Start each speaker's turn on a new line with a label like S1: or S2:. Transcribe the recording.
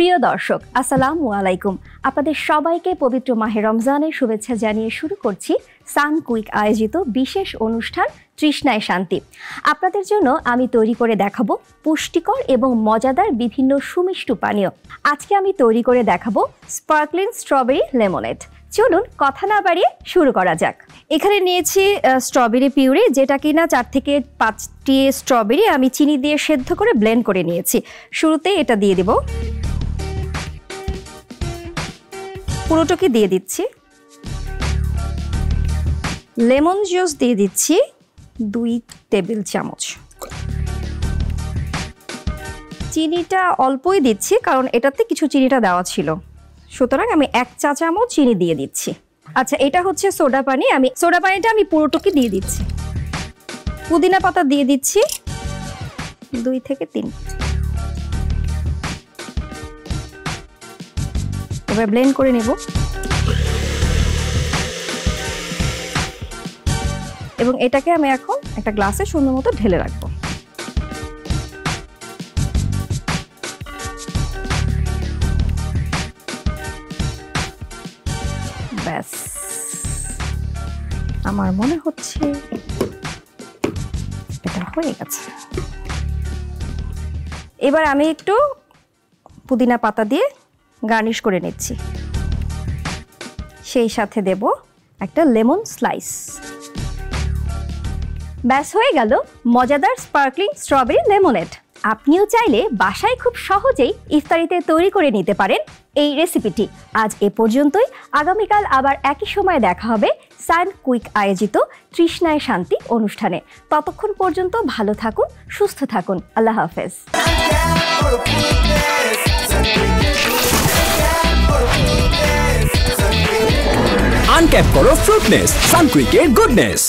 S1: প্রিয় দর্শক আসসালামু আলাইকুম। আপনাদের সবাইকে পবিত্র মাহে রমজানের শুভেচ্ছা জানিয়ে শুরু করছি সানকুইক আয়োজিত বিশেষ অনুষ্ঠান তৃষ্ণায় শান্তি। আপনাদের জন্য আমি তৈরি করে দেখাবো পুষ্টিকর এবং মজাদার বিভিন্ন সুমিষ্ট পানীয়। আজকে আমি তৈরি করে দেখাবো স্পার্কলিং স্ট্রবেরি লেমনেড। চলুন কথা না বাড়িয়ে শুরু করা যাক। এখানে নিয়েছি স্ট্রবেরি পিউরি, যেটা কিনা 4 থেকে 5টি স্ট্রবেরি আমি চিনি দিয়ে সেদ্ধ করে ব্লেন্ড করে নিয়েছি। শুরুতেই এটা দিয়ে দিব, পুরোটাকে দিয়ে দিচ্ছি। লেমন জুস দিয়ে দিচ্ছি 2 টেবিল চামচ। চিনিটা অল্পই দিচ্ছি কারণ এটাতে কিছু চিনিটা দেওয়া ছিল, সুতরাং আমি 1 চা চামচ চিনি দিয়ে দিচ্ছি। আচ্ছা, এটা হচ্ছে সোডা পানি। আমি সোডা পানিটা পুরোটুকি দিয়ে দিচ্ছি। পুদিনা পাতা দিয়ে দিচ্ছি 2 থেকে 3। এবার ব্লেন্ড করে নেব এবং এটাকে আমি এখন একটা গ্লাসে সুন্দর মতো ঢেলে রাখবো। ব্যাস, আমার মনে হচ্ছে এটা হয়ে গেছে। এবার আমি একটু পুদিনা পাতা দিয়ে গার্নিশ করে নিচ্ছি, সেই সাথে দেব একটা লেমন স্লাইস। ব্যাস, হয়ে গেল মজাদার স্পার্কলিং স্ট্রবেরি লেমনেড। আপনিও চাইলে বাসায় খুব সহজেই ইফতারিতে তৈরি করে নিতে পারেন এই রেসিপিটি। আজ এ পর্যন্তই। আগামীকাল আবার একই সময় দেখা হবে সানকুইক আয়োজিত তৃষ্ণায় শান্তি অনুষ্ঠানে। ততক্ষণ পর্যন্ত ভালো থাকুন, সুস্থ থাকুন। আল্লাহ হাফেজ।
S2: আনক্যাপ করো ফ্রুটনেস, সানকুইকের গুডনেস।